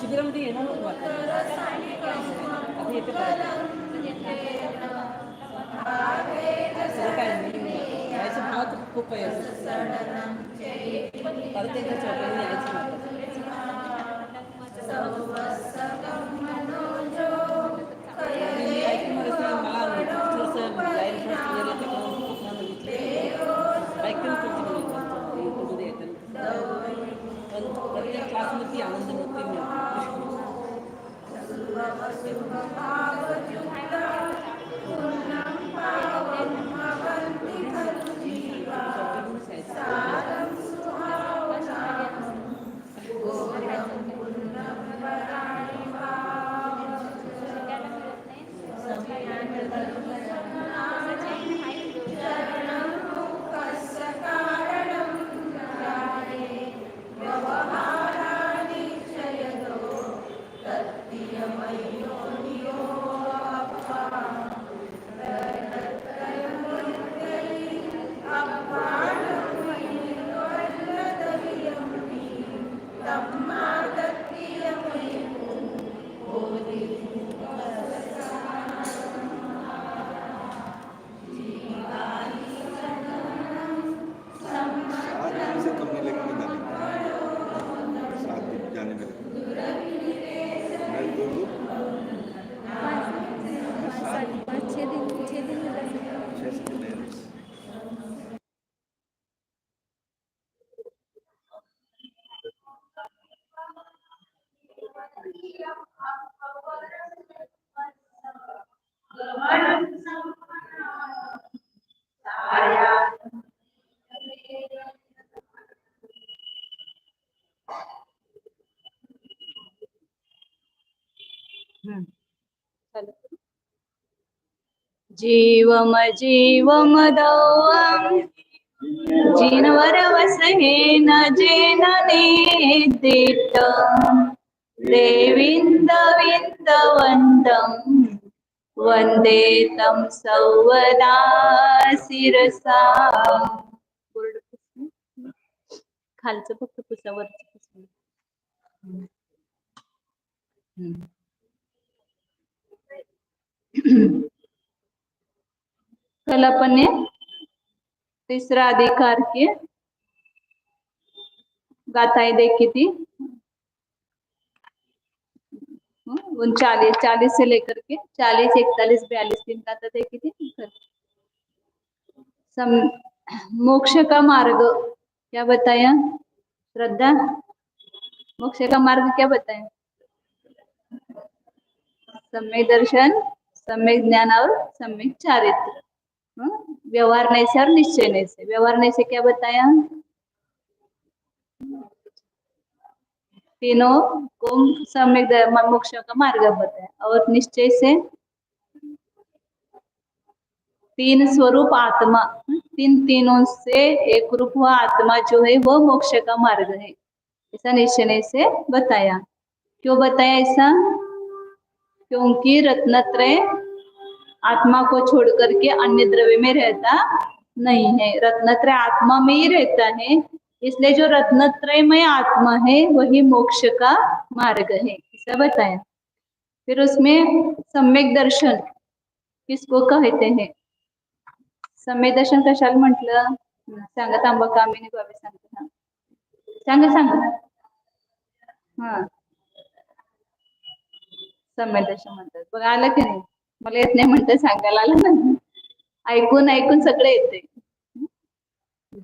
शिबिरामध्ये येणार होतो आता येते परत काय नाही यायचं भाव तर खूप आहे परत एकदा चौकाने यायचं प्रत्येक क्लासमध्ये आनंद मुक्ती जीवम जीवम दौवम जिनवर वसहेन जेन नेदित देविंद विंदवंदम वंदे तम सौवदा शिरसा. खालचं फक्त पुसावरचं पुसून. कल अपन ने तीसरा अधिकार की गाथाएं देखी थी 39 से लेकर के 40, 41, 42 तीन गाथा देखी थी. मोक्ष का मार्ग क्या बताया श्रद्धा? मोक्ष का मार्ग क्या बताया? सम्यक दर्शन, सम्यक ज्ञान और सम्यक चारित्र. व्यवहार नहीं से और निश्चय नहीं से. व्यवहार नहीं से क्या बताया? तीनों को सम्यक मोक्ष का मार्ग बताया. और निश्चय से तीन स्वरूप आत्मा, तीनों से एक रूप हुआ आत्मा जो है वो मोक्ष का मार्ग है, ऐसा निश्चय से बताया. क्यों बताया ऐसा? क्योंकि रत्नत्रय आत्मा को छोड़ करके अन्य द्रव्य में रहता नहीं है। रत्नत्रय आत्मा में ही रहता है, इसलिए जो रत्नत्रयमय आत्मा है वही मोक्ष का मार्ग है, ऐसा बताया। फिर उसमें सम्यक दर्शन किसको कहते हैं? सम्यक दर्शन कशाला म्हटलं? सांगा तांबा कामिनी बाबी सांगते हा. सांगा सांगा. हा सम्यक दर्शन म्हणतात. बघ आलं की नाही? मला येत नाही म्हणते, सांगायला आलं ना. ऐकून ऐकून सगळं येते.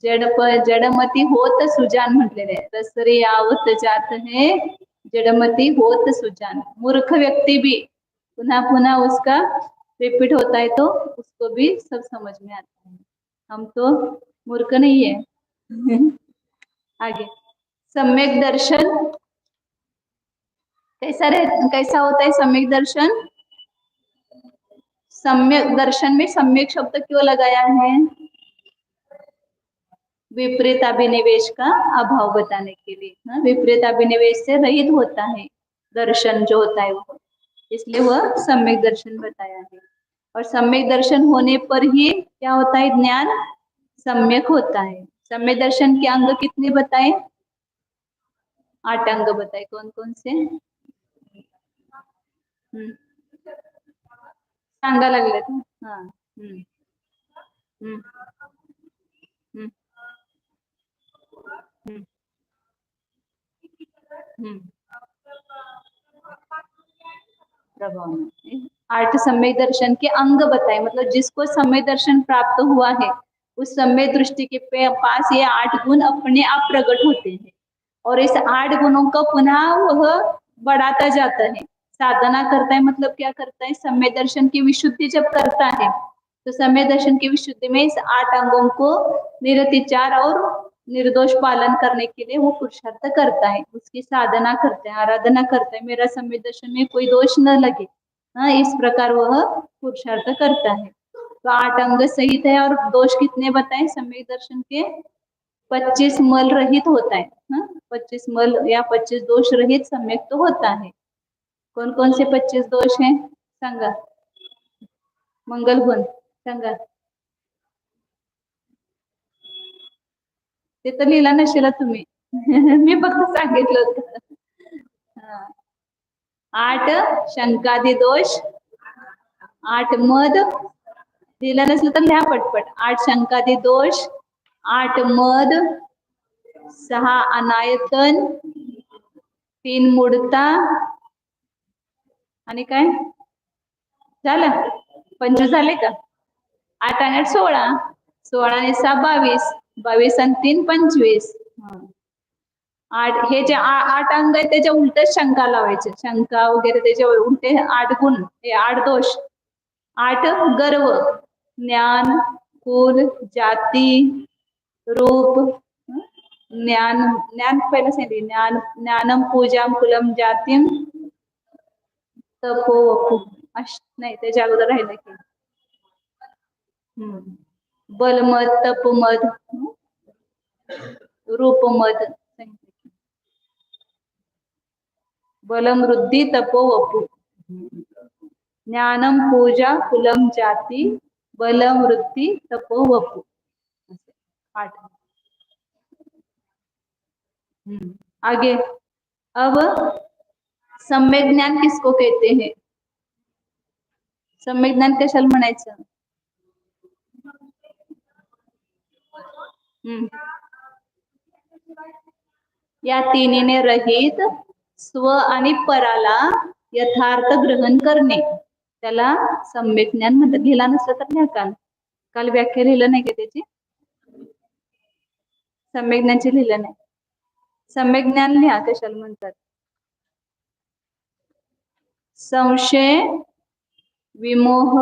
जडमती होत सुजान म्हटलेले आहे. रसरी आवत जात है जडमती होत सुजान. मूर्ख व्यक्ति भी पुनः पुनः उसका रिपीट होता है तो उसको भी सब समझ में आता है. हम तो मूर्ख नहीं है. आगे सम्यक दर्शन कैसा होता है? सम्यक दर्शन, सम्यक दर्शन में सम्यक शब्द क्यों लगाया है? विपरीत अभिनिवेश का अभाव बताने के लिए. विपरीत अभिनिवेश से रहित होता है दर्शन जो होता है वो, इसलिए वह सम्यक दर्शन बताया है. और सम्यक दर्शन होने पर ही क्या होता है? ज्ञान सम्यक होता है. सम्यक दर्शन के अंग कितने बताए? 8 अंग बताए. कौन कौन से? सांगा लागले. हाँ. प्रभाव में 8 सम्यक दर्शन के अंग बताए, मतलब जिसको सम्यक दर्शन प्राप्त हुआ है उस सम्यक दृष्टि के पास ये 8 गुण अपने आप प्रकट होते हैं. और इस 8 गुणों का पुनः वह बढ़ाता जाता है. साधना करता है, मतलब क्या करता है? सम्यक दर्शन की विशुद्धि जब करता है तो सम्यक दर्शन की विशुद्धि में इस 8 अंगों को निरतिचार और निर्दोष पालन करने के लिए वो पुरुषार्थ करता है. उसकी साधना करता है, आराधना करता है, मेरा सम्यक दर्शन में कोई दोष न लगे. हाँ, इस प्रकार वह पुरुषार्थ करता है. तो 8 अंग सहित है. और दोष कितने बताए सम्यक दर्शन के? 25 मल रहित होता है. 25 मल या 25 दोष रहित सम्यक तो होता है. कौन कौन से 25 दोष हैं? सांगा. मंगल गुण सांगा. ते तर लिहिला नसेल तुम्ही. मी फक्त सांगितलं होतं. 8 शंकादी दोष, 8 मद, लिहिला नसलं तर लिहा पटपट. 8 शंकादी दोष, 8 मद, 6 अनायतन, 3 मूढता आणि काय झालं? 25 झाले का? 8 आणि 8 16, 16 आणि 6 22, 22 आणि 3 25. 8 हे जे 8 अंग आहे त्याच्या उलट शंका लावायचे. शंका वगैरे त्याच्या उलटे 8 गुण, हे 8 दोष. 8 गर्व, ज्ञान, कुल, जाती, रूप, ज्ञान, ज्ञान पहिलं सांगितले. ज्ञानम पूजाम कुलम जातीम तपो वपू नाही, त्याच्या अगोदर राहिलं की बलमद, तपमद, रूपमद, बलमृद्धी तपो वपू, ज्ञानम पूजा कुलम जाति बलमृद्धि तपो वपू. 8. आगे अब सम्यक ज्ञान किसको कहते हैं? सम्यक ज्ञान कशाला म्हणायचं? या तिन्हीने रहित स्व आणि पराला यथार्थ ग्रहण करणे त्याला सम्यक ज्ञान म्हणतात. लिहिला नसलं तर लिहा. काल व्याख्या लिहिलं नाही का त्याची? सम्यक ज्ञानची लिहिलं नाही. सम्यक ज्ञान लिहा कशाला म्हणतात? संशय, विमोह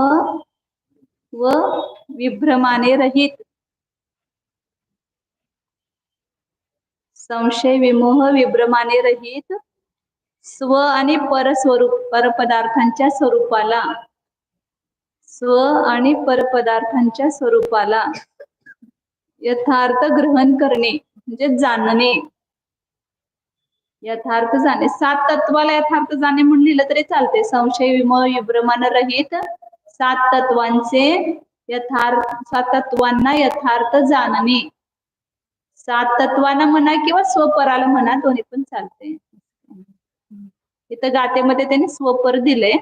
व विभ्रमाने रहित. संशय, विमोह, विभ्रमाने रहित स्व आणि परस्वरूप परपदार्थांच्या स्वरूपाला, स्व आणि परपदार्थांच्या स्वरूपाला यथार्थ ग्रहण करणे म्हणजे जाणणे. यथार्थ जाणे, 7 तत्वाला यथार्थ जाणे म्हणून लिहिलं तरी चालते. संशय, विमोह, विभ्रमान रहित 7 तत्वांचे सात तत्वांना यथार्थ जाणणे. सात तत्वांना म्हणा किंवा स्वपराला म्हणा, दोन्ही पण चालते. इथं गातेमध्ये त्यांनी स्वपर दिले.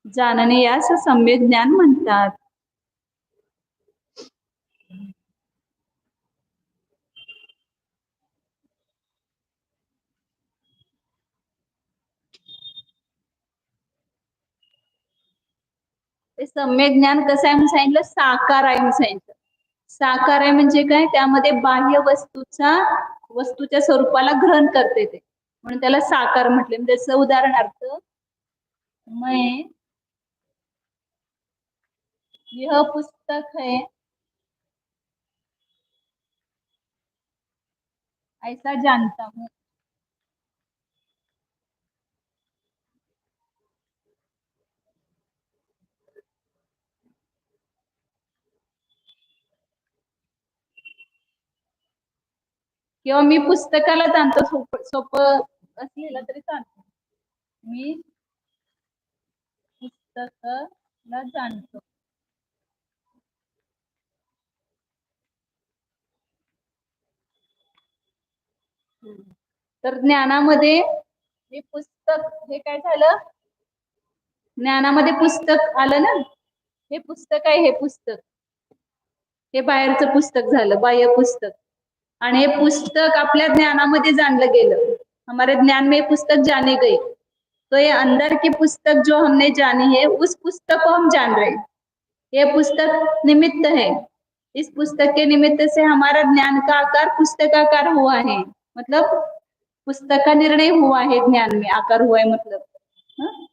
जाणणे यास सम्यक ज्ञान म्हणतात. ते सम्यक ज्ञान कसं आहे म्हणून सांगितलं, साकार आहे म्हणून सांगितलं. साकार आहे म्हणजे काय, त्यामध्ये बाह्य वस्तूच्या स्वरूपाला ग्रहण करते ते, म्हणून त्याला साकार म्हटले. म्हणजे जसं उदाहरणार्थ, मैं यह पुस्तक है ऐसा जानता हूँ. किंवा मी पुस्तकाला जाणतो, सोपं असलेलं तरी चालतं. मी पुस्तकाला जाणतो. तर ज्ञानामध्ये हे पुस्तक, हे काय झालं, ज्ञानामध्ये पुस्तक आलं ना. हे पुस्तक आहे, हे पुस्तक, हे बाहेरचं पुस्तक झालं, बाह्य पुस्तक. आणि हे पुस्तक आपल्या ज्ञानामध्ये जाणलं गेलं. हमारे ज्ञान में पुस्तक जाने गए, तो ये अंदर की पुस्तक जो हमने जानी है, उस पुस्तक को हम जान रहे हैं. ये पुस्तक निमित्त है. इस पुस्तक के निमित्त से हमारा ज्ञान का आकार पुस्तकाकार हुआ है. मतलब पुस्तक का निर्णय हुआ है, ज्ञान में आकार हुआ है. मतलब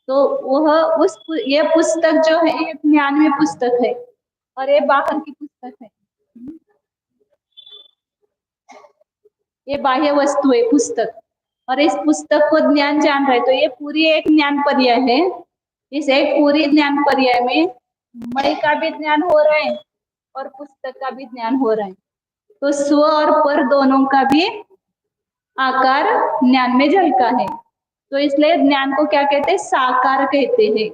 तो वह ये पुस्तक जो है, ये ज्ञान में पुस्तक है और ये बाहर की पुस्तक है. ये बाह्य वस्तु है पुस्तक, और इस पुस्तक को ज्ञान जान रहा है. तो ये पूरी एक ज्ञान पर्याय है. इस एक पूरी ज्ञान पर्याय में मैं का भी ज्ञान हो रहा है और पुस्तक का भी ज्ञान हो रहा है. तो स्व और पर दोनों का भी आकार ज्ञान में झलका है. तो इसलिए ज्ञान को क्या कहते हैं, साकार कहते हैं.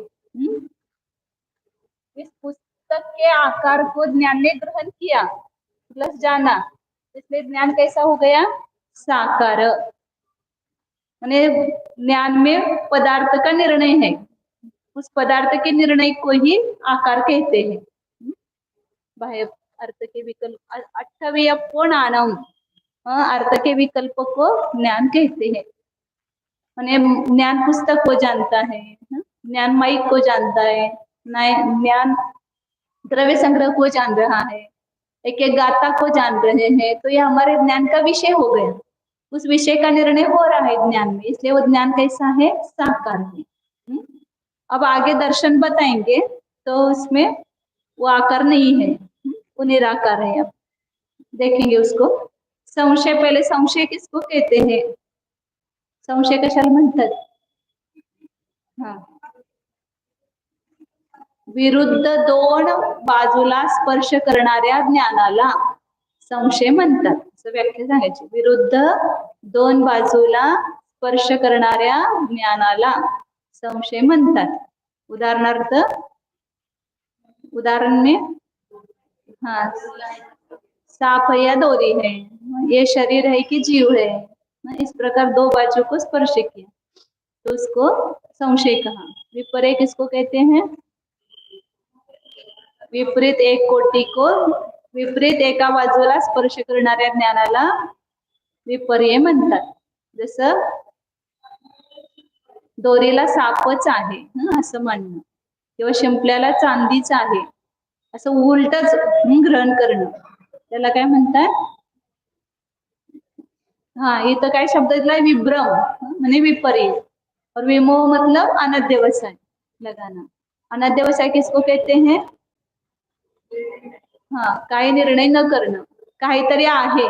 इस पुस्तक के आकार को ज्ञान ने ग्रहण किया प्लस जाना, इसलिए ज्ञान कैसा हो गया, साकार. माने ज्ञान में पदार्थ का निर्णय है, उस पदार्थ के निर्णय को ही आकार कहते हैं. बाह्य अर्थ के विकल्प, अठ्ठवीय नानम, अर्थ के विकल्प को ज्ञान कहते हैं. माने ज्ञान पुस्तक को जानता है, ज्ञान माइक को जानता है, ज्ञान द्रव्य संग्रह को जान रहा है, एक एक गाथा को जान रहे हैं. तो ये हमारे ज्ञान का विषय हो गया. उस विषय का निर्णय हो रहा है ज्ञान में, इसलिए वो ज्ञान कैसा है, साकार है. अब आगे दर्शन बताएंगे, तो उसमें वो आकार नहीं है, वो निराकार है. अब देखेंगे उसको. संशय, पहले संशय किसको कहते हैं, संशय कशाला म्हणतात. विरुद्ध दोन बाजूला स्पर्श करणाऱ्या ज्ञानाला संशय म्हणतात. असं व्याख्या सांगायची. विरुद्ध दोन बाजूला स्पर्श करणाऱ्या ज्ञानाला संशय म्हणतात. उदाहरण में, सांप है या डोरी है, ये शरीर है कि जीव है, इस प्रकार दो बाजू को स्पर्श किया तो उसको संशय कहा. विपर्य किसको कहते हैं, विपरीत एक कोटी को, विपरीत एका बाजूला स्पर्श करणाऱ्या ज्ञानाला विपर्य म्हणतात. जसं दोरीला सापच आहे असं म्हणणं, किंवा शिंपल्याला चांदीच आहे असं उलटच ग्रहण करणं, त्याला काय म्हणतात. इथं काय शब्द दिलाय, विभ्रम म्हणजे विपर्य. और विमोह मतलब अनध्यवसाय लगाना. अनध्यवसाय किसको कहते हैं, काही निर्णय न करणं, काहीतरी आहे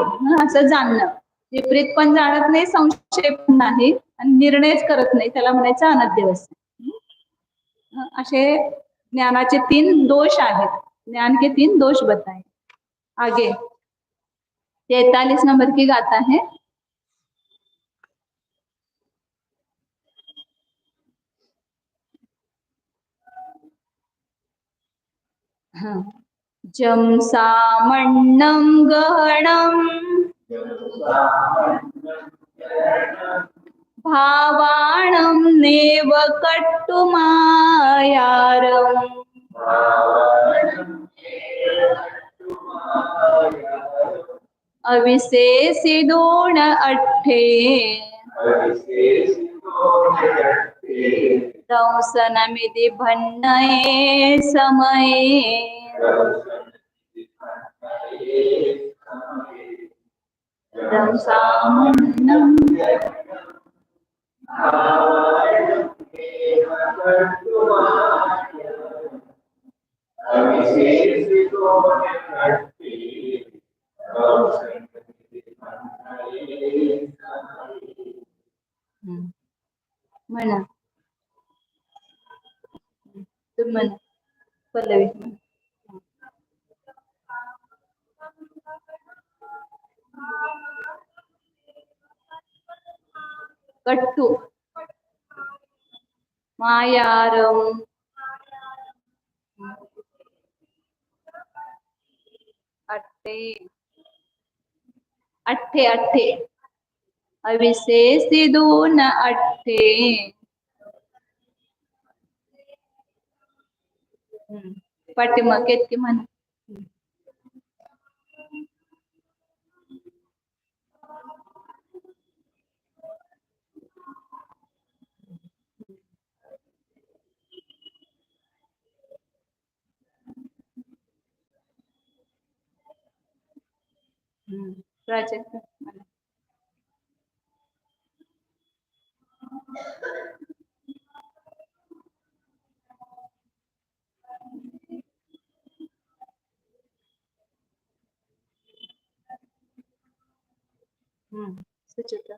असं जाणणं. विपरीत पण जाणत नाही, संशय पण नाही, आणि निर्णयच करत नाही, त्याला म्हणायचं अनध्यवसाय. असे ज्ञानाचे 3 दोष आहेत. ज्ञान के 3 दोष बताए. आगे 43 नंबर की गाथा है. हाँ, जम सामन्नं गहनं भावाणं नेव कट्टुमायारम् अविशेषिदोण अट्ठे दंसनमिति भन्नये समये दंसामन्नं म्हणा तुम म्हणा पल्लवी कट्टु मायारम अट्ठे अट्ठे अट्ठे अविशेषिदोन अट्ठे पाठीमागे आहेत की म्हणा प्राजक्ता म्हणा. सुचित्रा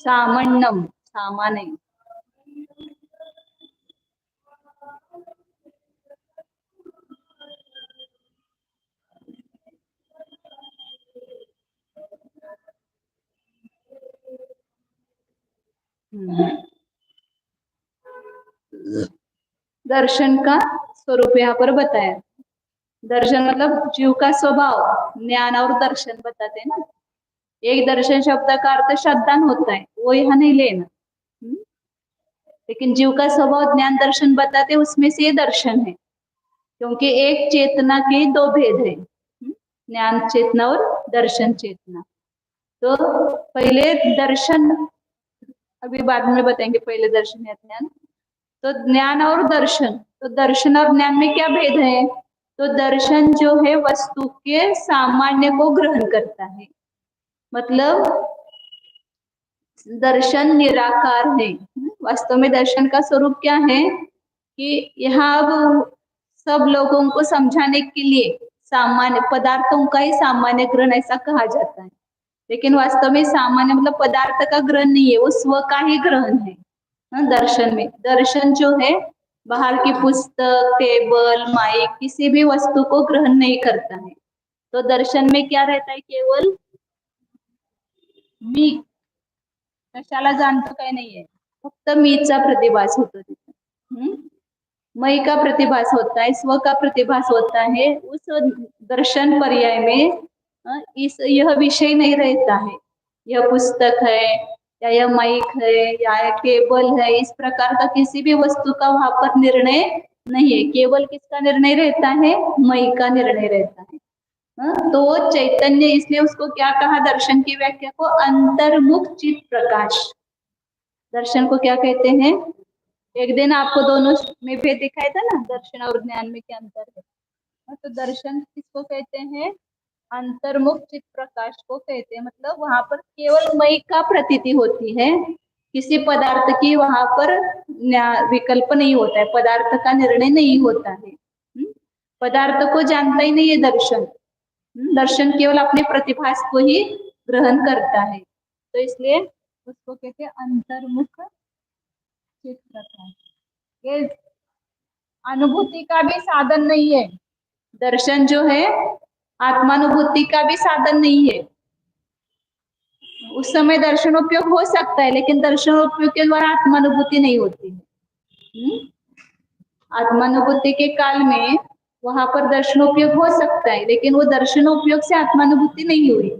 सामन्नम सामाने दर्शन का स्वरूप यहाँ पर बताया. दर्शन मतलब जीव का स्वभाव, ज्ञान और दर्शन बताते हैं ना. एक दर्शन शब्द का अर्थ श्रद्धान होता है, वो यहाँ नहीं लेना. लेकिन जीव का स्वभाव ज्ञान दर्शन बताते, उसमें से ये दर्शन है. क्योंकि एक चेतना के दो भेद है, ज्ञान चेतना और दर्शन चेतना. तो पहले दर्शन, अभी बाद में बताएंगे, पहले दर्शन या ज्ञान. तो ज्ञान और दर्शन, तो दर्शन और ज्ञान में क्या भेद है? तो दर्शन जो है वस्तु के सामान्य को ग्रहण करता है. मतलब दर्शन निराकार है. वास्तव में दर्शन का स्वरूप क्या है कि यहाँ अब सब लोगों को समझाने के लिए सामान्य पदार्थों का ही सामान्य ग्रहण ऐसा कहा जाता है. लेकिन वास्तव में सामान्य मतलब पदार्थ का ग्रहण नहीं है, वो स्व का ही ग्रहण है. दर्शन में, दर्शन जो है बाहर की पुस्तक, टेबल, माइक, किसी भी वस्तु को ग्रहण नहीं करता है. तो दर्शन में क्या रहता है? केवल मी कशाला जाणतो काही नाहीये, फक्त मीचा प्रतिभास होतो तिथे. मई का प्रतिभास होता है, स्व का प्रतिभास होता है. उस दर्शन पर्याय में यह विषय नहीं रहता है, यह पुस्तक है या यह माइक है या टेबल है, इस प्रकार का किसी भी वस्तु का वहां पर निर्णय नहीं है. केवल किसका निर्णय रहता है? मई का निर्णय रहता है. तो चैतन्य, इसलिए उसको क्या कहा दर्शन की व्याख्या को? अंतर्मुख चित प्रकाश. दर्शन को क्या कहते हैं? एक दिन आपको दोनों में भेद दिखाया था ना, दर्शन और ज्ञान में क्या अंतर है. तो दर्शन किसको कहते हैं? अंतर्मुख चित प्रकाश को कहते हैं. मतलब वहां पर केवल मई का प्रतीति होती है, किसी पदार्थ की वहां पर विकल्प नहीं होता है, पदार्थ का निर्णय नहीं होता है. पदार्थ को जानता ही नहीं है दर्शन. दर्शन केवल अपने प्रतिभास को ही ग्रहण करता है. तो इसलिए उसको कहते हैं अंतर्मुख चित प्रकाश. ये अनुभूति का भी साधन नहीं है. दर्शन जो है आत्मानुभूति का भी साधन नहीं है. उस समय दर्शनोपयोग हो सकता है, लेकिन दर्शनोपयोग के द्वारा आत्मानुभूति नहीं होती है. आत्मानुभूति के काल में वहां पर दर्शनोपयोग हो सकता है, लेकिन वो दर्शनोपयोग से आत्मानुभूति नहीं हुई।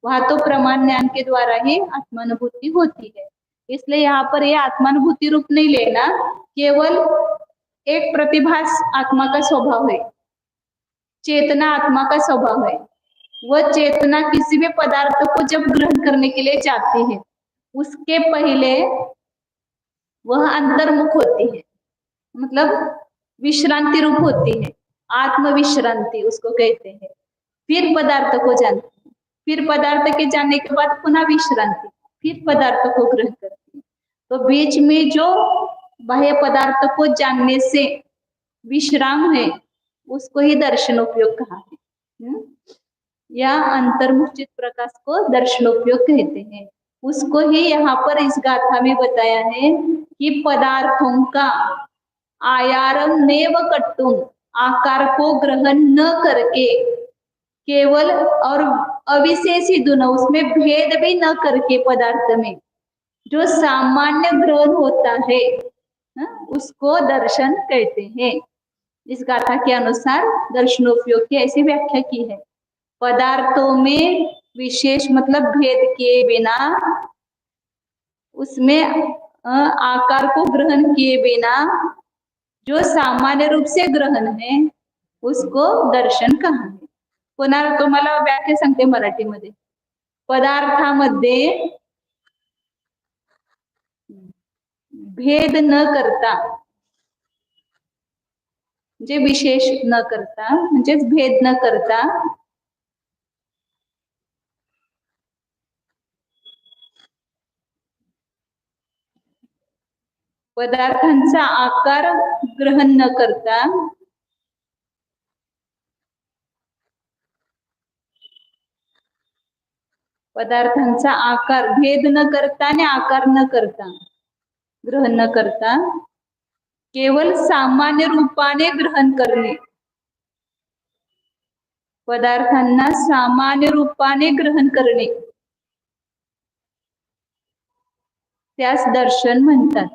वहां तो प्रमाण ज्ञान के द्वारा ही आत्मानुभूति होती है। इसलिए यहाँ पर ये आत्मानुभूति रूप नहीं लेना, केवल एक प्रतिभास आत्मा का स्वभाव है, चेतना आत्मा का स्वभाव है। वह चेतना किसी भी पदार्थ को जब ग्रहण करने के लिए जाती है, उसके पहले वह अंतर्मुख होती है, मतलब विश्रांति रूप होती है, आत्म विश्रांति उसको कहते हैं। फिर पदार्थ को जानती है, फिर पदार्थ के जानने के बाद पुनः विश्रांति, फिर पदार्थ को ग्रहण करती है। तो बीच में जो बाह्य पदार्थ को जानने से विश्राम है, उसको ही दर्शनोपयोग कहा है। या अंतर्मुख चित प्रकाश को दर्शनोपयोग कहते हैं। उसको ही यहाँ पर इस गाथा में बताया है कि पदार्थों का आयारम नेव कट्टुम, आकार को ग्रहण न करके, केवल और अविशेषी दुना, उसमें भेद भी न करके पदार्थ में जो सामान्य ग्रहण होता है, उसको दर्शन कहते हैं। इस गाथा के अनुसार दर्शनोपयोग की ऐसी व्याख्या की है, पदार्थों में विशेष मतलब भेद किए बिना, उसमें आकार को ग्रहण किए बिना जो सामान्य रूप से ग्रहण है, उसको दर्शन कहा है। पुन्हा तुम्हाला व्याख्या सांगते मराठीमध्ये, पदार्थामध्ये भेद न करता, म्हणजे विशेष न करता, म्हणजेच भेद न करता पदार्थांचा आकार ग्रहण न करता पदार्थांचा आकार भेद न करता आणि आकार न करता, ग्रहण न करता, केवल सामान्य रूपाने ग्रहण करणे, पदार्थांना सामान्य रूपाने ग्रहण करणे, त्यास दर्शन म्हणतात।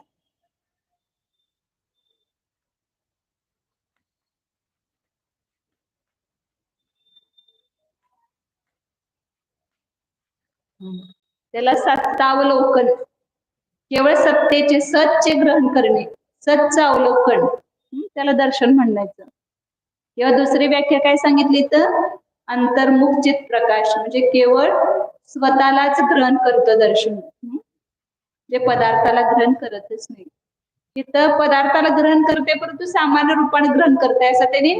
त्याला सत्तावलोकन, केवळ सत्तेचे सतचे ग्रहण करणे, सतचं अवलोकन, त्याला दर्शन म्हणायचं। किंवा दुसरी व्याख्या काय सांगितली तर अंतर्मुख चित प्रकाश, म्हणजे केवळ स्वतःलाच ग्रहण करतं दर्शन, जे पदार्थाला ग्रहण करतच नाही। तिथं पदार्थाला ग्रहण करते परंतु सामान्य रूपाने ग्रहण करते असं त्यांनी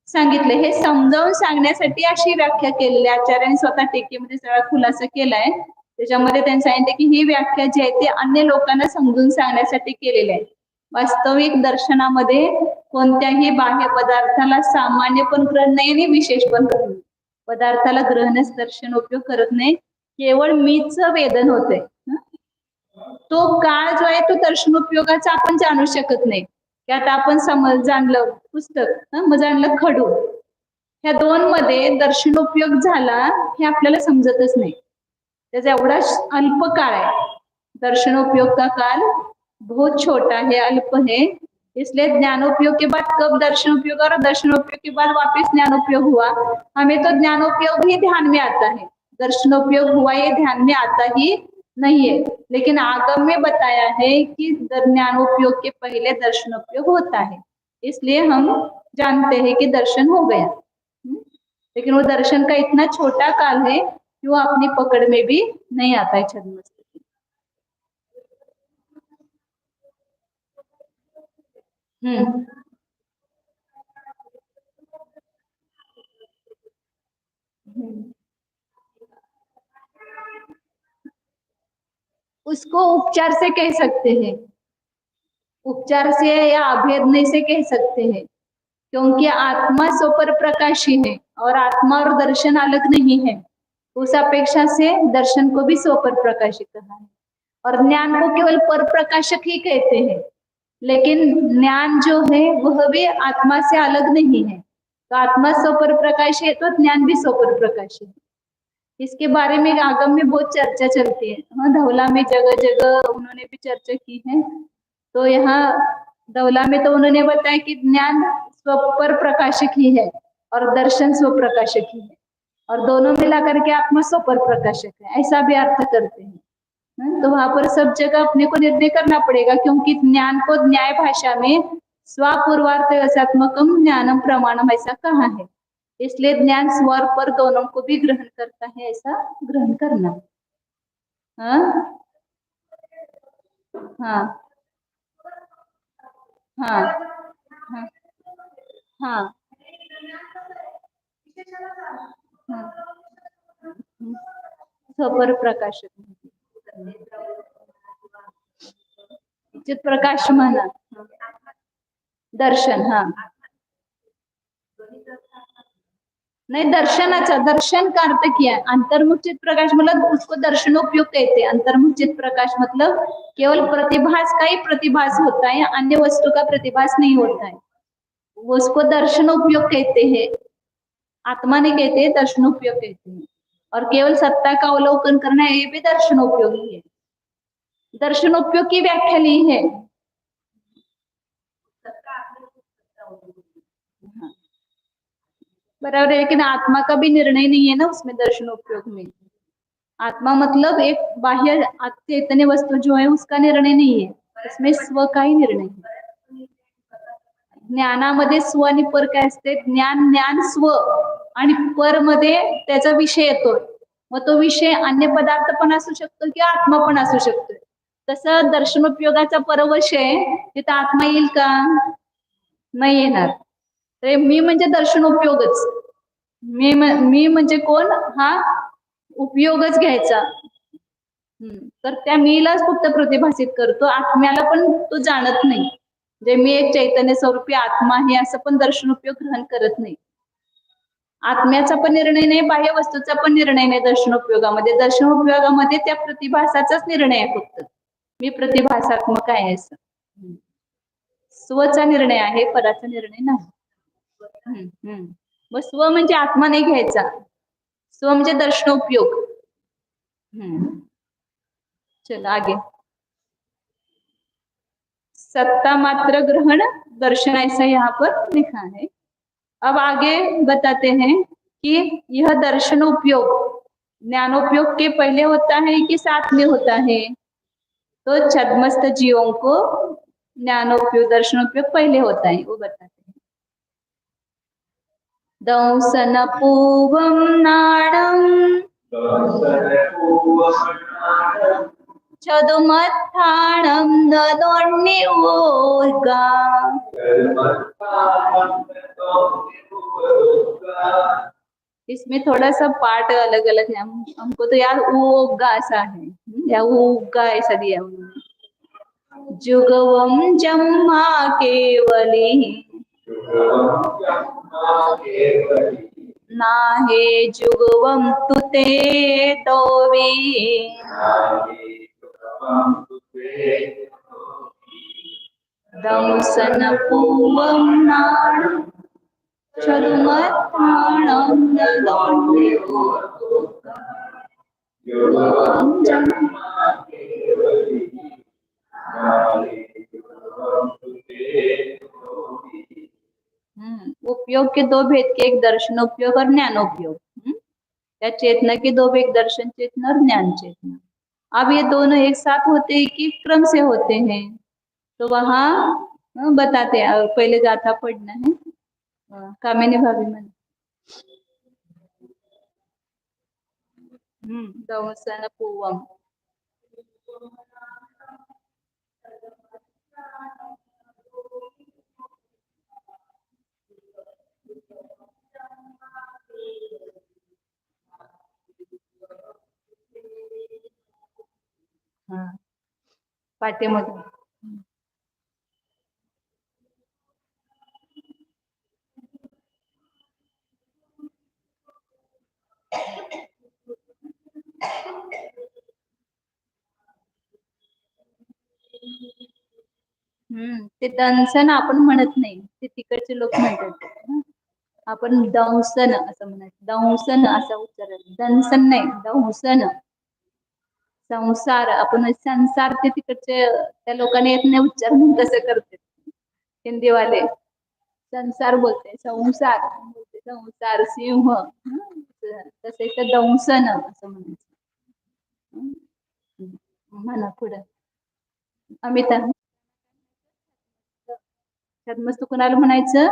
सांगितलं। हे समजावून सांगण्यासाठी अशी व्याख्या केलेली, आचार्यांनी स्वतः टीकेमध्ये सगळा खुलासा केलाय। त्याच्यामध्ये त्यांनी सांगितलं की ही व्याख्या जी आहे ती अन्य लोकांना समजून सांगण्यासाठी केलेली आहे। वास्तविक दर्शनामध्ये कोणत्याही बाह्य पदार्थाला सामान्य पण ग्रहण नाही आणि विशेष पण ग्रहण नाही, पदार्थाला ग्रहणच दर्शन उपयोग करत नाही, केवळ मीच वेदन होते। तो काळ जो आहे तो दर्शनोपयोगाचा आपण जाणू शकत नाही, की आता आपण जाणलं पुस्तक, मग जाणलं खडू, ह्या दोन मध्ये दर्शनोपयोग झाला हे आपल्याला समजतच नहीं। त्याचा एवढा अल्प काळ आहे, दर्शनोपयोग का काल बहुत छोटा है, अल्प है। इसलिए ज्ञानोपयोग के बाद कब दर्शनोपयोग और दर्शनोपयोग के बाद वापस ज्ञानोपयोग हुआ, हमें तो ज्ञानोपयोग ही ध्यान में आता है, दर्शनोपयोग हुआ ये ध्यान में आता ही नहीं है। लेकिन आगम में बताया है कि ज्ञानोपयोग के पहले दर्शनोपयोग होता है, इसलिए हम जानते हैं कि दर्शन हो गया। लेकिन वो दर्शन का इतना छोटा काल है कि वो अपनी पकड़ में भी नहीं आता है छद्मस्थिति। उसको उपचार से कह सकते हैं, उपचार से या अभेदने से कह सकते हैं, क्योंकि आत्मा स्वपर प्रकाशी है और आत्मा और दर्शन अलग नहीं है। उस अपेक्षा से दर्शन को भी स्वपर प्रकाशी कहा है, और ज्ञान को केवल पर प्रकाशक ही कहते हैं। लेकिन ज्ञान जो है वह भी आत्मा से अलग नहीं है, तो आत्मा स्वपर प्रकाशी है तो ज्ञान भी स्वपर प्रकाशी है। इसके बारे में आगम में बहुत चर्चा चलती है। हाँ, धौला में जगह जगह उन्होंने भी चर्चा की है। तो यहाँ दौला में तो उन्होंने बताया कि ज्ञान स्वपर प्रकाशक ही है और दर्शन स्वप्रकाशक ही है, और दोनों मिला करके आत्मा स्वपर प्रकाशक है, ऐसा भी अर्थ करते हैं। तो वहां पर सब जगह अपने को निर्णय करना पड़ेगा, क्योंकि ज्ञान को न्याय भाषा में स्वपूर्वार्थ रसात्मकम ज्ञानम प्रमाणम ऐसा कहा है, इसलिए ज्ञान स्वर पर दोनों को भी ग्रहण करता है, ऐसा ग्रहण करना। हाँ हाँ हाँ हाँ हाँ हाँ, स्वपर प्रकाशक चित प्रकाश म्हणा, दर्शन, हाँ नहीं, दर्शनाचा, दर्शन का अर्थ किया है अंतर्मुख चित प्रकाश, मतलब उसको दर्शनोपयोग कहते हैं। अंतर्मुख चित प्रकाश मतलब केवल प्रतिभास का ही प्रतिभास होता है, अन्य वस्तु का प्रतिभास नहीं होता है, वो उसको दर्शनोपयोग कहते हैं। आत्मा नहीं कहते, दर्शनोपयोग कहते हैं। और केवल सत्ता का अवलोकन करना ये भी दर्शनोपयोगी है। दर्शनोपयोग की व्याख्या ली है। बराबर है, लेकिन आत्मा का भी निर्णय नहीं है ना उसमें, दर्शनोपयोग में। आत्मा मतलब एक बाह्य चैतन्य वस्तु जो है उसका निर्णय नहीं है, इसमें स्व का ही निर्णय है। ज्ञानामध्ये स्व आणि पर काय असते, ज्ञान ज्ञान स्व आणि पर मध्ये त्याचा विषय येतो, मग तो विषय अन्य पदार्थ पण असू शकतो किंवा आत्मा पण असू शकतो। तसं दर्शनोपयोगाचा परवशय तिथं आत्मा येईल का, नाही येणार। तर मी म्हणजे दर्शनोपयोगच, मी म्हणजे कोण, हा उपयोगच घ्यायचा। तर त्या मीलाच फक्त प्रतिभासित करतो, आत्म्याला पण तो जाणत नाही। जे मी एक चैतन्य स्वरूपी आत्मा आहे असं पण दर्शनोपयोग ग्रहण करत नाही। आत्म्याचा पण निर्णय नाही, बाह्य वस्तूचा पण निर्णय नाही दर्शनोपयोगामध्ये। दर्शनोपयोगामध्ये त्या प्रतिभासाचाच निर्णय आहे फक्त, मी प्रतिभासात्मक आहे असं। स्वचा निर्णय आहे, पराचा निर्णय नाही। मग स्व म्हणजे आत्मा नाही घ्यायचा, स्व म्हणजे दर्शनोपयोग। चलो आगे, सत्ता मात्र ग्रहण दर्शन ऐसा यहाँ पर लिखा है। अब आगे बताते हैं कि यह दर्शनोपयोग ज्ञानोपयोग के पहले होता है कि साथ में होता है। तो छद्मस्त जीवों को ज्ञानोपयोग दर्शनोपयोग पहले होता है, वो बताते हैं। दंसन पूवम नाडम छदुमत्थाणम नदोन्निवोगा। इसमें थोड़ा सा पार्ट अलग अलग है, हमको तो यार उगा ऐसा है, या उगा ऐसा दिया उन्होंने। जुगवम जम्मा केवली ना हे जुगवम तुते तोवी। दंसन पूवम नाडम छदुमत्थाणम नदोन्निवोगा। उपयोग के दो भेद के, एक दर्शनोपयोग और ज्ञानोपयोग। या चेतना के दो भेद, दर्शन चेतना और ज्ञान चेतना। अब ये दोनों एक साथ होते हैं कि क्रम से होते हैं, तो वहां बताते हैं। पहले जाता पढ़ना है, कामिनी भाभी मन। दंसन पूवम, पाठ्यमध्ये। ते दंसन आपण म्हणत नाही, ते तिकडचे लोक म्हणतात। आपण दंसन असं म्हणायचं, दंसन असं उच्चारायचं, दंसन नाही, दंसन। संसार, आपण संसार ते तिकडचे त्या लोकांनी येत नाही उच्चार, म्हणून तसं करते। हिंदी वाले संसार बोलते, संसार बोलते, संसार सिंह तसे इथं दंसन असं म्हणायचं. म्हणा पुढं अमिता. छद्मस्त कुणाला म्हणायचं?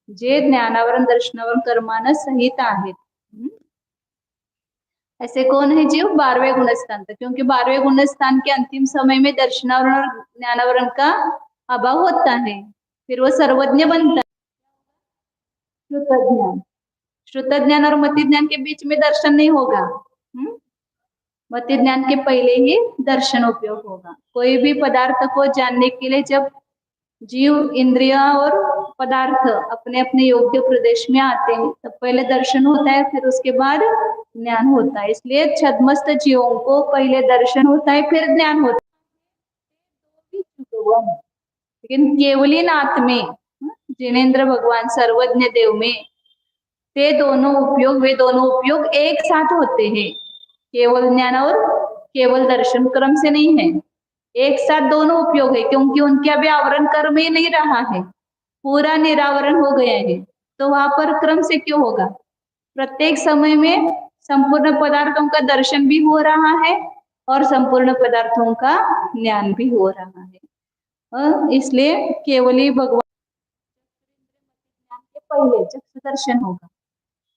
जे ज्ञानावरण दर्शनावरण कर्मानं सहित आहेत. ऐसे कौन है जीव? 12वें गुणस्थान तक, क्योंकि 12वें गुणस्थान के अंतिम समय में दर्शनावरण और ज्ञानावरण का अभाव होता है, फिर वो सर्वज्ञ बनता है. श्रुत ज्ञान, श्रुत ज्ञान और मति ज्ञान के बीच में दर्शन नहीं होगा. मति ज्ञान के पहले ही दर्शन उपयोग होगा. कोई भी पदार्थ को जानने के लिए जब जीव, इंद्रिया और पदार्थ अपने अपने योग्य प्रदेश में आते हैं तब पहले दर्शन होता है, फिर उसके बाद ज्ञान होता है. इसलिए छद्मस्त जीवों को पहले दर्शन होता है, फिर ज्ञान होता है. लेकिन केवली नाथ में, जिनेन्द्र भगवान सर्वज्ञ देव में वे दोनों उपयोग एक साथ होते हैं. केवल ज्ञान और केवल दर्शन क्रम से नहीं है, एक साथ दोनों उपयोग है, क्योंकि उनके अभी आवरण कर्म ही नहीं रहा है, पूरा निरावरण हो गया है. तो वहां पर क्रम से क्यों होगा? प्रत्येक समय में संपूर्ण पदार्थों का दर्शन भी हो रहा है और संपूर्ण पदार्थों का ज्ञान भी हो रहा है. इसलिए केवली भगवान के पहले चक्षु दर्शन होगा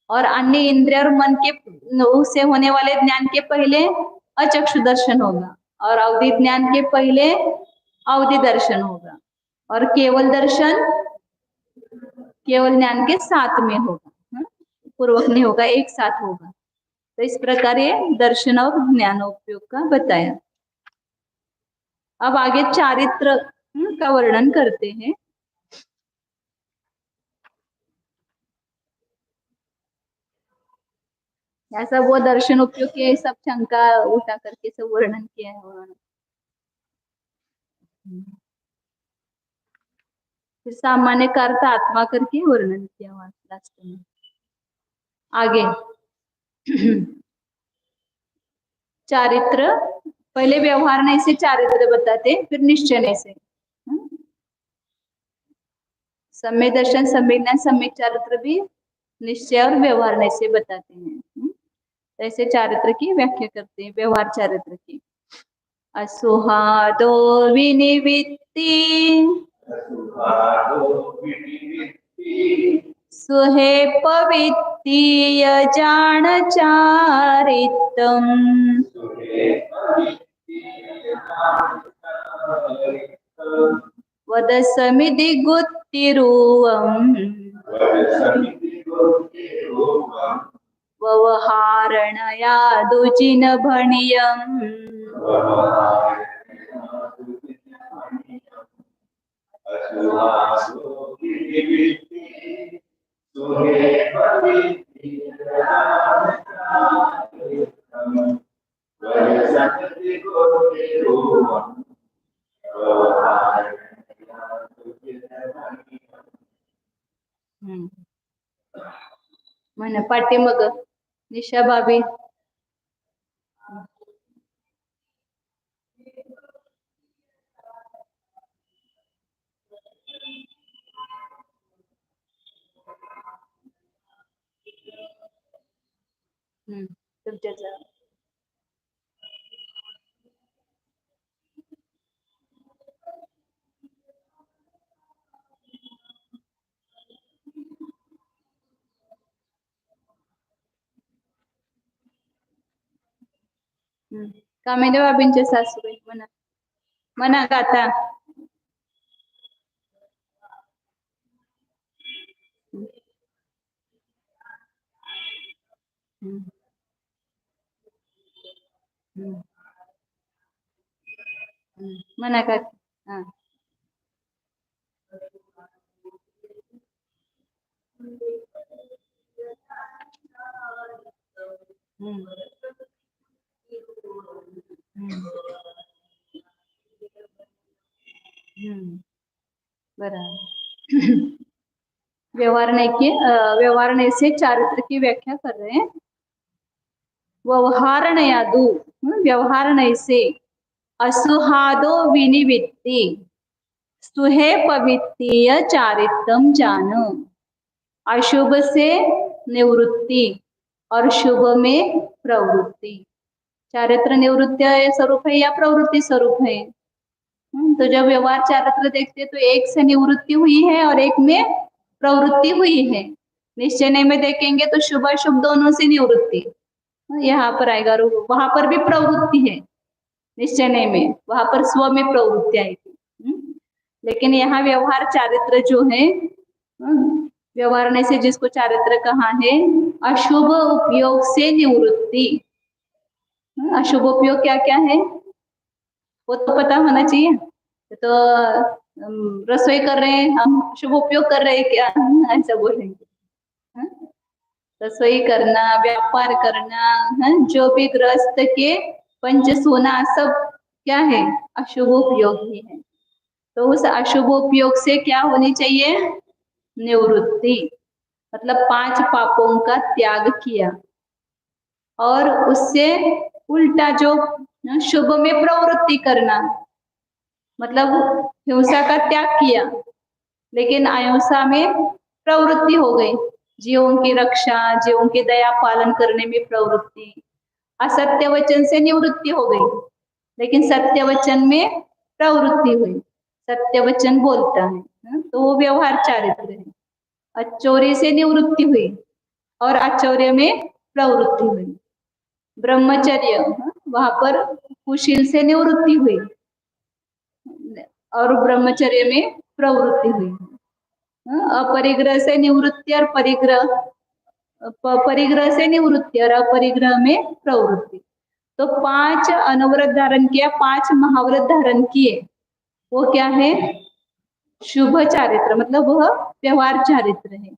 और अन्य इंद्रिय और मन के से होने वाले ज्ञान के पहले अचक्षु दर्शन होगा और अवधि ज्ञान के पहले अवधि दर्शन होगा और केवल दर्शन केवल ज्ञान के साथ में होगा, पूर्वक नहीं होगा, एक साथ होगा. तो इस प्रकार ये दर्शन और ज्ञान उपयोग का बताया. अब आगे चारित्र का वर्णन करते हैं. ऐसा वो दर्शन उपयोग के सब शंका उठा करके सब वर्णन किया है उन्होंने. फिर सामान्य का अर्थ आत्मा करके वर्णन किया हुआ लास्ट में. आगे चारित्र, पहले व्यवहार नहीं से चारित्र बताते, फिर निश्चय नहीं से. सम्यक दर्शन, सम्यक ज्ञान, सम्यक चारित्र भी निश्चय और व्यवहार नहीं से बताते हैं. ऐसे चारित्र की व्याख्या करते हैं, व्यवहार चारित्र की. असुहादो विनिवृत्ति सुहे पवित्तीय जान चारितम वदसमिति गुत्तिरुवम् व्यवहारणया दुजिन भणियम् म्हण पाठीमाग निशा भाभी. तुमच्या कामेंद्र बाबींचे सासूबाई म्हणा, म्हणा गाता. म्हणा का. बराबर. व्यवहारणे से चारित्र की व्याख्या कर रहे हैं. व्यवहारणयादु, व्यवहारणय से असुहादो विनिवृत्ति, सुहे पवित्तीय चारित्रम जानो। अशुभ से निवृत्ति और शुभ में प्रवृत्ति। चारित्र निवृत्ति स्वरूप है या प्रवृत्ति स्वरूप है? तो जब व्यवहार चारित्र देखते तो एक से निवृत्ति हुई है और एक में प्रवृत्ति हुई है। निश्चय में देखेंगे तो शुभ अशुभ दोनों से निवृत्ति यहाँ पर आएगा, और वहां पर भी प्रवृत्ति है। निश्चय में वहां पर स्व में प्रवृत्ति आएगी। लेकिन यहाँ व्यवहार चारित्र जो है, व्यवहार से जिसको चारित्र कहा है, अशुभ उपयोग से निवृत्ति। अशुभ उपयोग क्या क्या है वो तो पता होना चाहिए। तो रसोई कर रहे हैं हम, शुभ उपयोग कर रहे हैं क्या? ऐसा बोलेंगे। रसोई करना, व्यापार करना, जो भी गृहस्थ के पंच सोना सब क्या है? अशुभ उपयोग ही है। तो उस अशुभ उपयोग से क्या होनी चाहिए? निवृत्ति। मतलब 5 पापों का त्याग किया और उससे उल्टा जो शुभ में प्रवृत्ति करना, मतलब हिंसा का त्याग किया लेकिन अहिंसा में प्रवृत्ति हो गई। जीवों की रक्षा, जीवों की दया पालन करने में प्रवृत्ति। असत्य वचन से निवृत्ति हो गई लेकिन सत्य वचन में प्रवृत्ति हुई, सत्य वचन बोलता है, तो वो व्यवहार चारित्र है। अचौर्य से निवृत्ति हुई और आचौर्य में प्रवृत्ति हुई। ब्रह्मचर्य, वहां पर कुशील से निवृत्ति हुई और ब्रह्मचर्य में प्रवृत्ति हुई। अपरिग्रह से निवृत्ति और परिग्रह से निवृत्ति और अपरिग्रह में प्रवृत्ति। तो 5 अनवरत धारण किया, 5 महाव्रत धारण किए, वो क्या है? शुभ चारित्र, मतलब वह व्यवहार चारित्र है।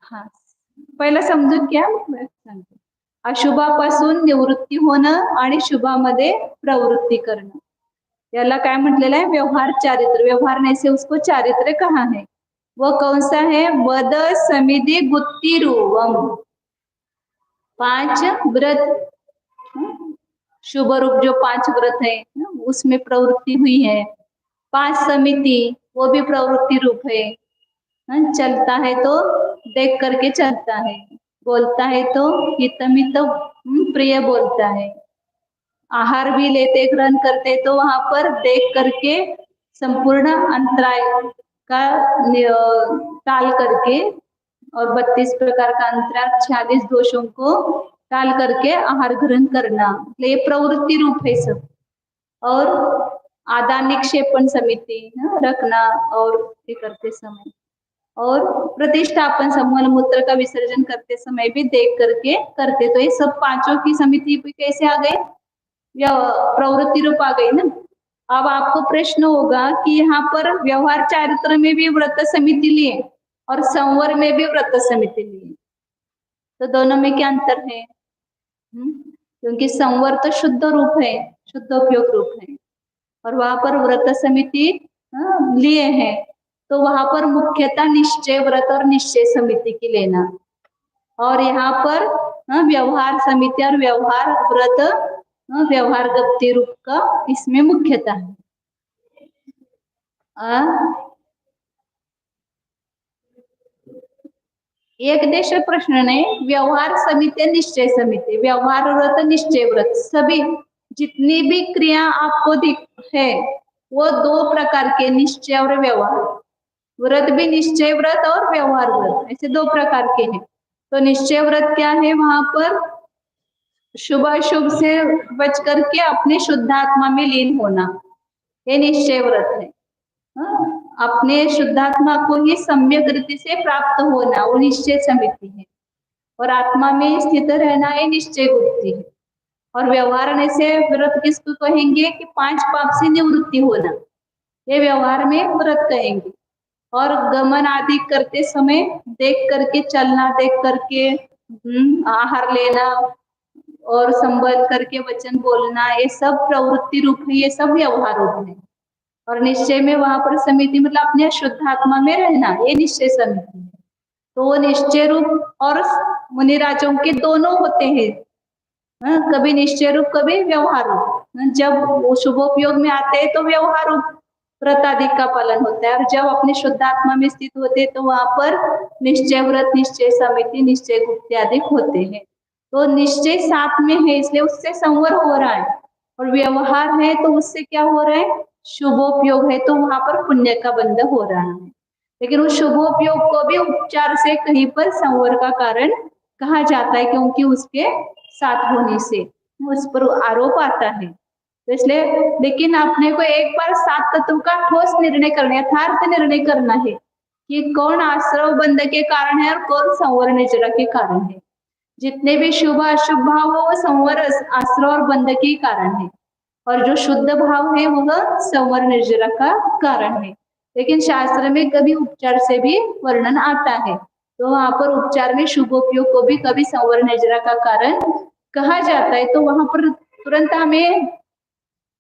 हाँ, पहिला समजून घ्या, सांगते। अशुभापासून निवृत्ती होणं आणि शुभामध्ये प्रवृत्ती करणं, याला काय म्हटलेलं है? व्यवहार चारित्र। व्यवहार नहीं से उसको चारित्र कहा है। वो कौन सा है? वद समिधि गुत्ती रूपम। 5 व्रत, शुभ रूप जो 5 व्रत है उसमें प्रवृत्ति हुई है। 5 समिति, वो भी प्रवृत्ति रूप है। चलता है तो देख करके चलता है, बोलता है तो हितमित प्रिय बोलता है। आहार भी लेते ग्रहण करते तो वहां पर देख करके संपूर्ण अंतराय का टाल करके और 32 प्रकार का अंतराय, 46 दोषों को टाल करके आहार ग्रहण करना, ये प्रवृत्ति रूप है सब। और आदान निक्षेपण समिति रखना और ये करते समय, और प्रतिष्ठापन समूल मूत्र का विसर्जन करते समय भी देख करके करते। तो ये सब 5 की समिति भी कैसे आ गए? प्रवृत्ति रूप आ गई ना। अब आपको प्रश्न होगा कि यहाँ पर व्यवहार चारित्र में भी व्रत समिति लिए और संवर में भी व्रत समिति लिए, तो दोनों में क्या अंतर है? क्योंकि संवर तो शुद्ध रूप है, शुद्ध उपयोग रूप है, और वहां पर व्रत समिति लिए हैं, तो वहां पर मुख्यतः निश्चय व्रत और निश्चय समिति की लेना, और यहाँ पर व्यवहार समिति और व्यवहार व्रत, व्यवहार गप्ति रूप का इसमें मुख्यता है। एक देश प्रश्न ने व्यवहार समिति निश्चय समिति, व्यवहार व्रत निश्चय व्रत, सभी जितनी भी क्रिया आपको दिख है वो 2 प्रकार के, निश्चय और व्यवहार। व्रत भी निश्चय व्रत और व्यवहार व्रत, ऐसे 2 प्रकार के हैं। तो निश्चय व्रत क्या है? वहां पर शुभ अशुभ से बच करके अपने शुद्धात्मा में लीन होना, ये निश्चय व्रत है। अपने शुद्धात्मा को ही सम्यक रीति से प्राप्त होना, वो निश्चय समिति है। और आत्मा में स्थित रहना, ये निश्चय गुप्ति है। और व्यवहार से व्रत किसको कहेंगे? कि 5 पाप से निवृत्ति होना, ये व्यवहार में व्रत कहेंगे। और गमन आदि करते समय देख करके चलना, देख करके आहार लेना और संबल करके वचन बोलना, ये सब प्रवृत्ति रूप है, ये सब व्यवहार रूप है। और निश्चय में वहां पर समिति मतलब अपने शुद्ध आत्मा में रहना, ये निश्चय समिति है। तो वो निश्चय रूप और मुनिराजों के दोनों होते हैं, कभी निश्चय रूप कभी व्यवहार रूप। जब वो शुभोपयोग में आते हैं तो व्यवहार व्रत आदि का पालन होता है, और जब अपने शुद्ध आत्मा में स्थित होते हैं तो वहां पर निश्चय व्रत, निश्चय समिति, निश्चय गुप्ति आदि होते हैं। तो निश्चय साथ में है इसलिए उससे संवर हो रहा है, और व्यवहार है तो उससे क्या हो रहा है, शुभोपयोग है तो वहां पर पुण्य का बंध हो रहा है। लेकिन उस शुभोपयोग को भी उपचार से कहीं पर संवर का कारण कहा जाता है, क्योंकि उसके साथ होने से उस पर आरोप आता है। तो इसलिए लेकिन अपने को एक बार सात तत्व का ठोस निर्णय करना, यथार्थ निर्णय करना है कि कौन आश्रव बंध के कारण है और कौन संवर निर्जरा के कारण है। जितने भी शुभ अशुभ भाव हो वो संवर आश्रव और बंध के कारण है, और जो शुद्ध भाव है वह संवर निर्जरा का कारण है। लेकिन शास्त्र में कभी उपचार से भी वर्णन आता है, तो वहां पर उपचार में शुभोपयोग को भी कभी संवर निर्जरा का कारण कहा जाता है। तो वहां पर तुरंत हमें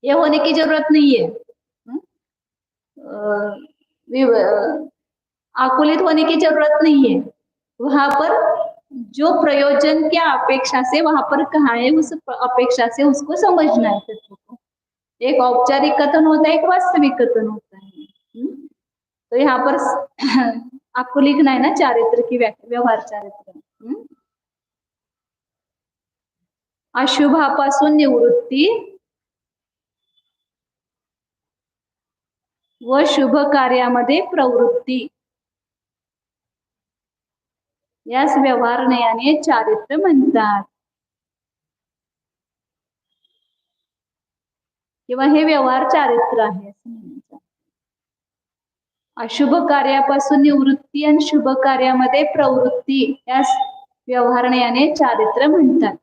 ये होने की जरूरत नहीं है, आकुलित होने की जरूरत नहीं है। वहां पर जो प्रयोजन क्या अपेक्षा से वहां पर कहा है, उस अपेक्षा से उसको समझना है तत्व को। एक औपचारिक कथन होता है, एक वास्तविक कथन होता है। तो यहाँ पर आपको लिखना है ना चारित्र की व्याख्या, व्यवहार चारित्र। अशुभापासून निवृत्ती व शुभ कार्यामध्ये प्रवृत्ती, यास व्यवहार नयाने चारित्र म्हणतात, किंवा हे व्यवहार चारित्र आहे असं म्हणायचं। अशुभ कार्यापासून निवृत्ती आणि शुभ कार्यामध्ये प्रवृत्ती यास व्यवहार नयाने चारित्र म्हणतात।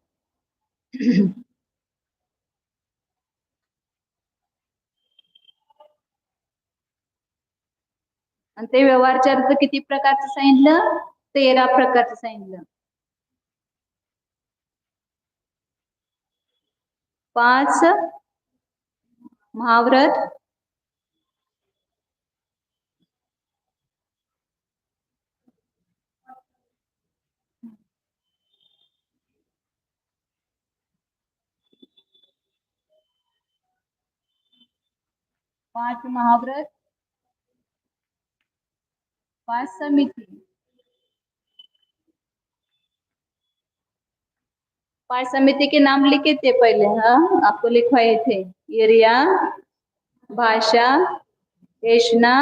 आणि ते व्यवहार चारित्र किती प्रकारचं सांगितलं, 13 प्रकारचं सांगितलं। 5 महाव्रत, 5 महाव्रत, 5 समिति। 5 समिति के नाम लिखे थे पहले, हाँ आपको लिखवाए थे, एरिया, भाषा, एषणा,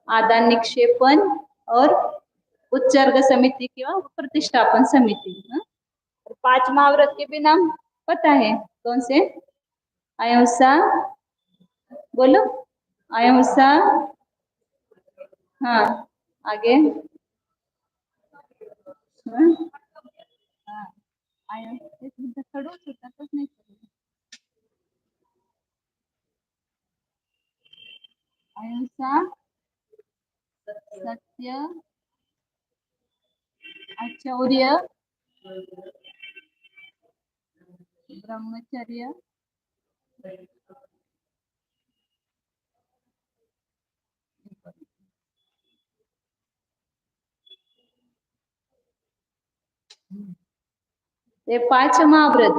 आदान निक्षेपण और उत्सर्ग समिति किंवा प्रतिष्ठापन समिति। 5 महाव्रत के भी नाम पता है, कौन से? अहिंसा, बोलो, अहिंसा, हाँ आगे, हाँ अहिंसा, सत्य, आचौर्य, ब्रह्मचर्य, ये 5 महाव्रत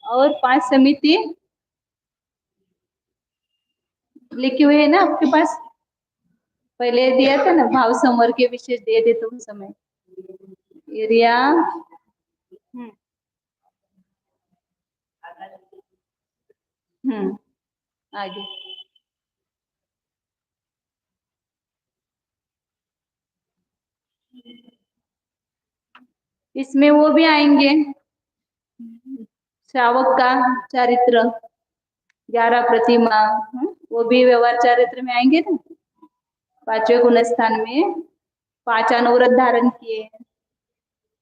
और 5 समिति लिखी हुई है ना आपके पास, पहले दिया था ना, भाव संवर के विशेष दिए थे तो उस समय। एरिया, आगे इसमें वो भी आएंगे, श्रावक का चरित्र, 11 प्रतिमा, वो भी व्यवहार चरित्र में आएंगे ना। 5वें गुण स्थान में 5 अनुव्रत धारण किए,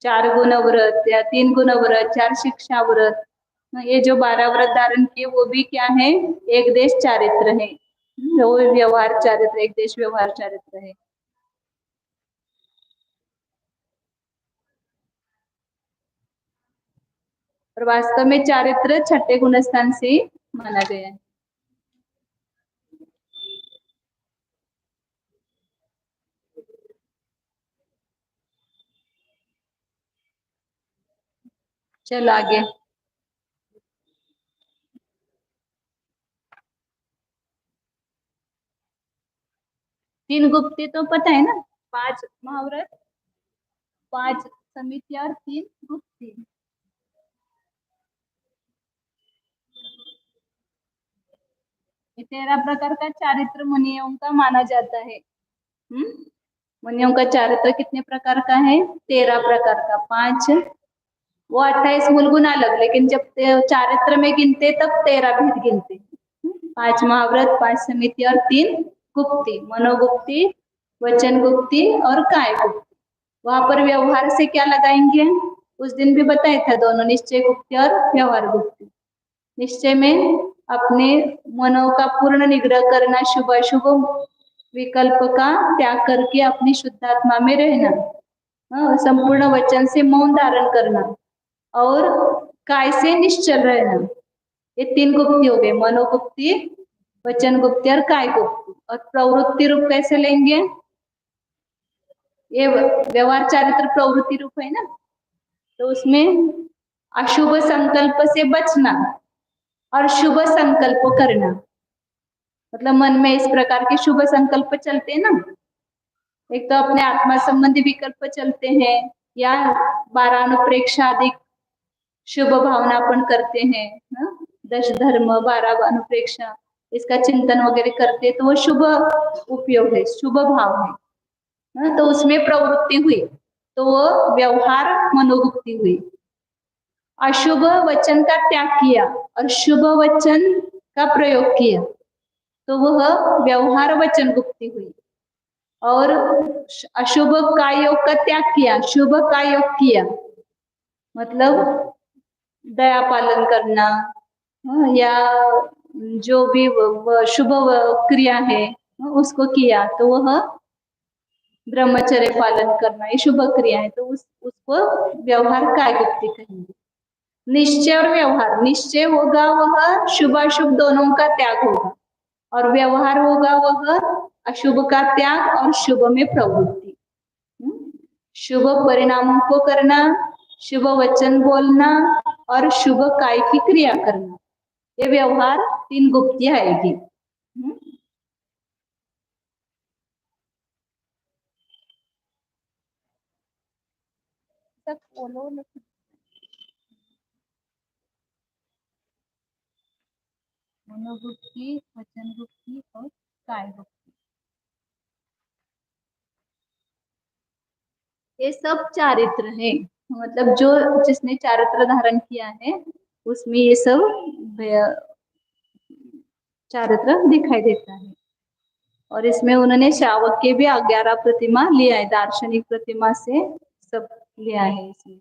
4 गुण व्रत या 3 गुण व्रत, 4 शिक्षा व्रत, ये जो 12 व्रत धारण किए वो भी क्या है, एक देश चारित्र है, वो व्यवहार चारित्र, एक देश व्यवहार चारित्र है। और वास्तव में चारित्र 6ठे गुणस्थान से माना गया है। चलो आगे, तीन गुप्ती तो पता है ना, 5 महाव्रत, 5 समिति और 3 गुप्ती। ये 13 प्रकार का चारित्र मुनियों का माना जाता है। मुनियों का चारित्र कितने प्रकार का है? 13 प्रकार का। 5 वो 28 मूल गुण अलग, लेकिन जब चारित्र में गिनते तब 13 भेद गिनते। 5 महाव्रत, 5 समिति और 3 गुप्ती, मनोगुप्ती, वचन गुप्ती और काय गुप्ती। वहां पर व्यवहार से क्या लगाएंगे? उस दिन भी बताया था दोनों, निश्चय गुप्ती और व्यवहार गुप्ती। निश्चय में अपने मनों का पूर्ण निग्रह करना, शुभ अशुभ विकल्प का त्याग करके अपनी शुद्धात्मा में रहना, संपूर्ण वचन से मौन धारण करना और काय से निश्चल रहना। ये 3 गुप्ती हो गए, मनोगुप्ती, वचन गुप्ती और काय गुप्ती। और प्रवृत्ति रूप कैसे लेंगे? ये व्यवहार चारित्र प्रवृत्ति रूप है ना, तो उसमें अशुभ संकल्प से बचना और शुभ संकल्प करना। मतलब मन में इस प्रकार के शुभ संकल्प चलते हैं ना, एक तो अपने आत्मा संबंधी विकल्प चलते हैं, या 12 अनुप्रेक्षाधिक शुभ भावना अपन करते हैं, 10 धर्म, 12 अनुप्रेक्षा, इसका चिंतन वगैरह करते हैं, तो वो शुभ उपयोग है, शुभ भाव है, तो उसमें प्रवृत्ति हुई, तो वो व्यवहार मनोगुप्ती हुई। अशुभ वचन का त्याग किया और शुभ वचन का प्रयोग किया, तो वह व्यवहार वचन गुप्ती हुई। और अशुभ का योग का त्याग किया, शुभ का योग किया, मतलब दया पालन करना, या जो भी शुभ क्रिया है उसको किया, तो वह ब्रह्मचर्य पालन करना, ये शुभ क्रिया है, तो उसको व्यवहार काय गुप्ती कहेंगे। निश्चय और व्यवहार, निश्चय होगा वह शुभ अशुभ दोनों का त्याग होगा, और व्यवहार होगा वह अशुभ का त्याग और शुभ में प्रवृत्ति। शुभ परिणामों को करना, शुभ वचन बोलना और शुभ काय की क्रिया करना, ये व्यवहार 3 गुप्ती आएगी। मनोगुप्ती, वचन गुप्ती और काय गुप्ती, ये सब चारित्र है। मतलब जो जिसने चारित्र धारण किया है उसमें ये सब चारित्र दिखाई देता है। और इसमें उन्होंने शावक के भी 11 प्रतिमा लिया है, दार्शनिक प्रतिमा से सब लिया है इसमें।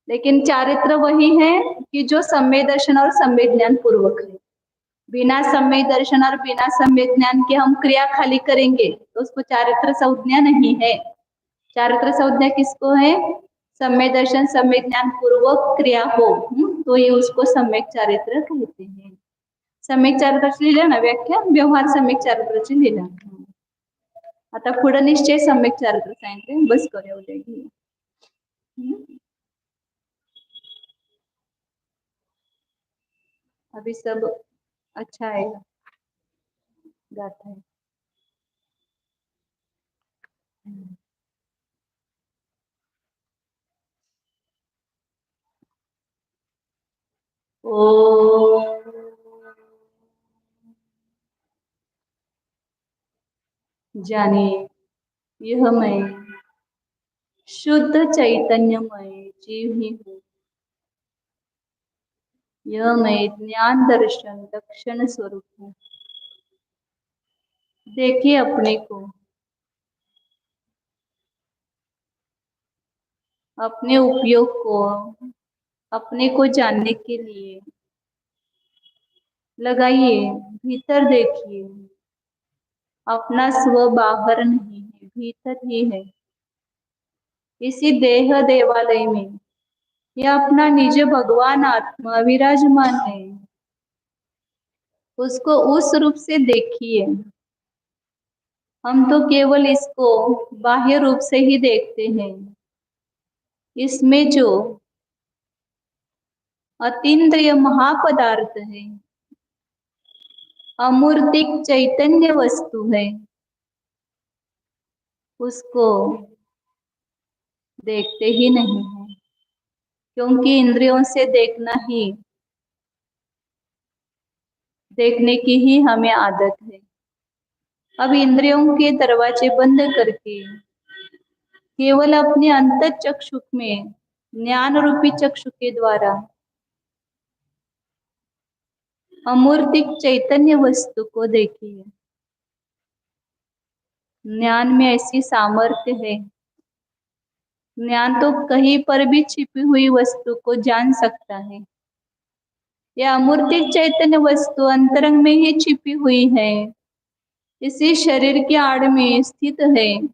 लेकिन चारित्र वही है कि जो सम्य दर्शन और सम्य ज्ञान पूर्वक है। बिना सम्य दर्शन और बिना सम्य ज्ञान के हम क्रिया खाली करेंगे तो उसको चारित्र संज्ञा नहीं है। चारित्र संज्ञा किसको है? सम्य दर्शन सम्य ज्ञान पूर्वक क्रिया हो, तो ये उसको सम्यक चारित्र कहते हैं। सम्यक चारित्राची लिहिलं ना व्याख्या, व्यवहार सम्यक चारित्राची लिहिलं। आता पुढे निश्चय सम्यक चारित्र सांगितले, बस करूया उद्या घेऊया। अभी सब अच्छा आएगा, गाता है। ओ जानिए यह मैं शुद्ध चैतन्यमय जीव ही हूँ। यह मैं ज्ञान दर्शन दक्षिण स्वरूप हूँ। देखिए अपने को, अपने उपयोग को, अपने को जानने के लिए लगाइए, भीतर देखिए। अपना स्व बाहर नहीं है, भीतर ही है। इसी देह देवालय में यह अपना निज भगवान आत्मा विराजमान है। उसको उस रूप से देखिए। हम तो केवल इसको बाह्य रूप से ही देखते हैं। इसमें जो अतीन्द्रिय महापदार्थ है अमूर्तिक चैतन्य वस्तु है, उसको देखते ही नहीं है, क्योंकि इंद्रियों से देखने की ही हमें आदत है। अब इंद्रियों के दरवाजे बंद करके केवल अपने अंतर चक्षु में ज्ञान रूपी चक्षु के द्वारा अमूर्तिक चैतन्य वस्तु को देखिए। ज्ञान में ऐसी सामर्थ्य है, ज्ञान तो कहीं पर भी छिपी हुई वस्तु को जान सकता है। यह अमूर्तिक चैतन्य वस्तु अंतरंग में ही छिपी हुई है, इसी शरीर के आड़ में स्थित है।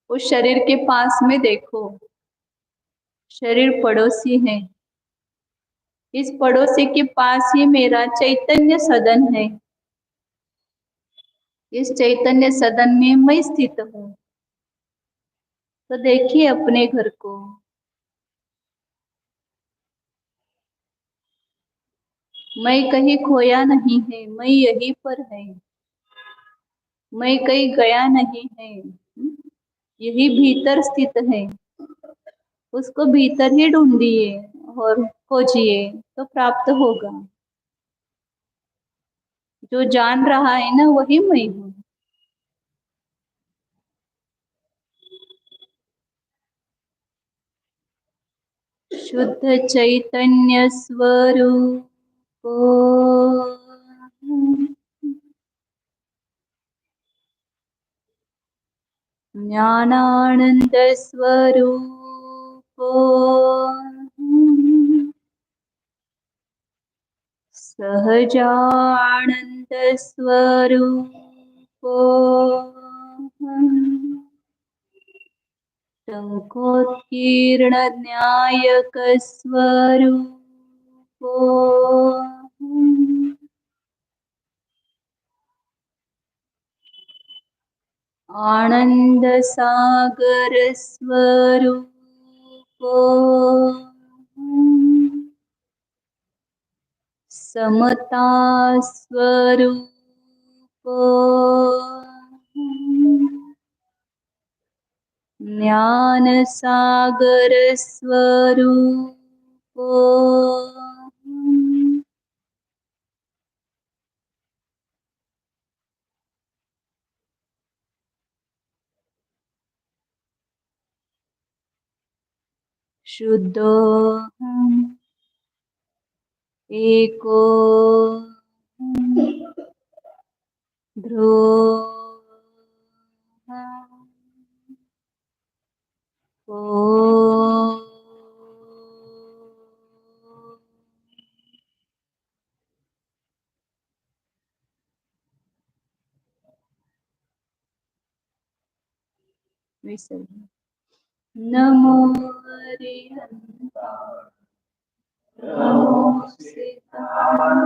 उस शरीर के पास में देखो, शरीर पड़ोसी है, इस पड़ोसी के पास ही मेरा चैतन्य सदन है, इस चैतन्य सदन में मैं स्थित हूँ। तो देखिए अपने घर को, मैं कहीं खोया नहीं है, मैं यहीं पर है, मैं कहीं गया नहीं है, यही भीतर स्थित है। उसको भीतर ही ढूंढिए और खोजिए तो प्राप्त होगा। जो जान रहा है ना, वही मैं हूँ। शुद्ध चैतन्य स्वरूप ज्ञानानंद स्वरूप सहजानंद स्वरूप टंकोत्कीर्ण न्यायक स्वरूप आनंद सागर स्वरूप समता स्वरूप ज्ञान सागर स्वरूप शुद्धोऽहम् एकोऽहम् ध्रुवोऽहम् ओम। विसर्जन। नमो हरिहंसाय, नमो सीताय,